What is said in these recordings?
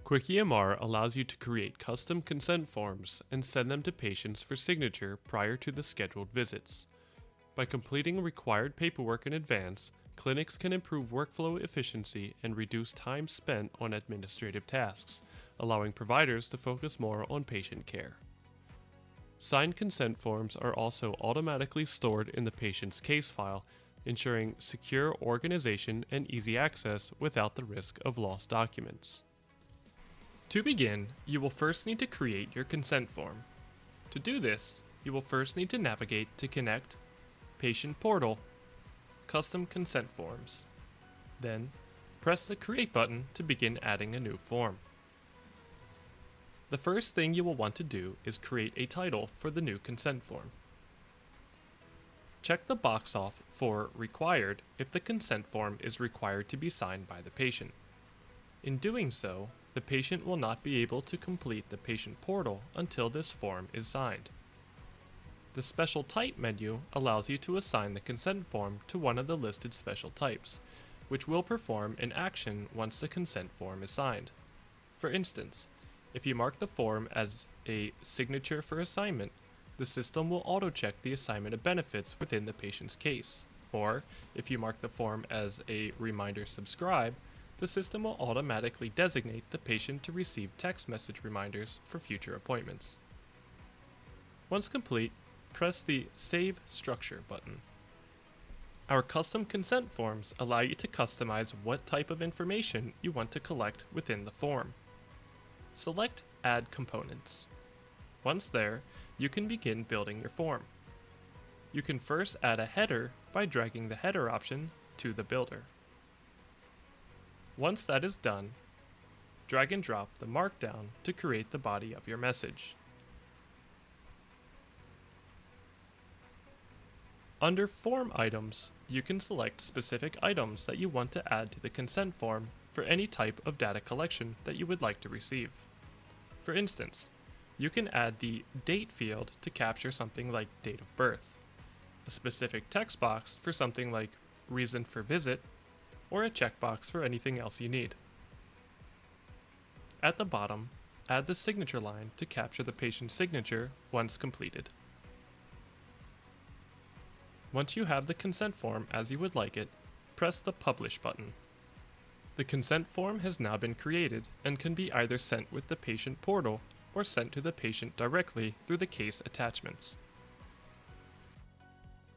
QuickEMR allows you to create custom consent forms and send them to patients for signature prior to the scheduled visits. By completing required paperwork in advance, clinics can improve workflow efficiency and reduce time spent on administrative tasks, allowing providers to focus more on patient care. Signed consent forms are also automatically stored in the patient's case file, ensuring secure organization and easy access without the risk of lost documents. To begin, you will first need to create your consent form. To do this, you will first need to navigate to Connect, Patient Portal, Custom Consent Forms. Then, press the Create button to begin adding a new form. The first thing you will want to do is create a title for the new consent form. Check the box off for Required if the consent form is required to be signed by the patient. In doing so, the patient will not be able to complete the patient portal until this form is signed. The Special Type menu allows you to assign the consent form to one of the listed special types, which will perform an action once the consent form is signed. For instance, if you mark the form as a signature for assignment, the system will auto-check the assignment of benefits within the patient's case. Or, if you mark the form as a reminder subscribe, the system will automatically designate the patient to receive text message reminders for future appointments. Once complete, press the Save Structure button. Our custom consent forms allow you to customize what type of information you want to collect within the form. Select Add Components. Once there, you can begin building your form. You can first add a header by dragging the header option to the builder. Once that is done, drag and drop the markdown to create the body of your message. Under Form Items, you can select specific items that you want to add to the consent form for any type of data collection that you would like to receive. For instance, you can add the Date field to capture something like date of birth, a specific text box for something like reason for visit, or a checkbox for anything else you need. At the bottom, add the signature line to capture the patient's signature once completed. Once you have the consent form as you would like it, press the Publish button. The consent form has now been created and can be either sent with the patient portal or sent to the patient directly through the case attachments.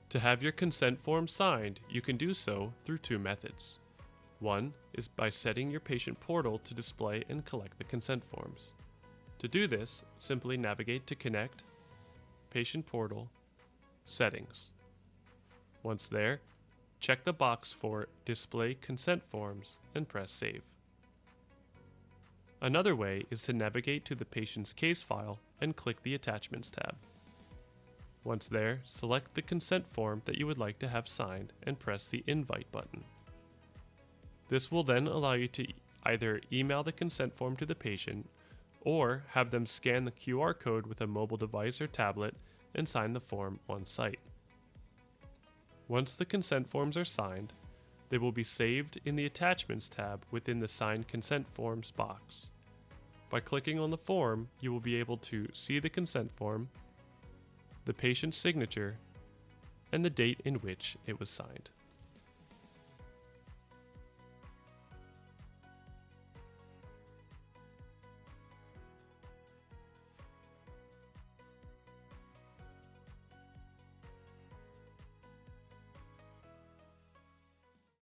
To have your consent form signed, you can do so through two methods. One is by setting your patient portal to display and collect the consent forms. To do this, simply navigate to Connect, Patient Portal, Settings. Once there, check the box for Display Consent Forms and press Save. Another way is to navigate to the patient's case file and click the Attachments tab. Once there, select the consent form that you would like to have signed and press the Invite button. This will then allow you to either email the consent form to the patient or have them scan the QR code with a mobile device or tablet and sign the form on site. Once the consent forms are signed, they will be saved in the Attachments tab within the Signed Consent Forms box. By clicking on the form, you will be able to see the consent form, the patient's signature, and the date in which it was signed.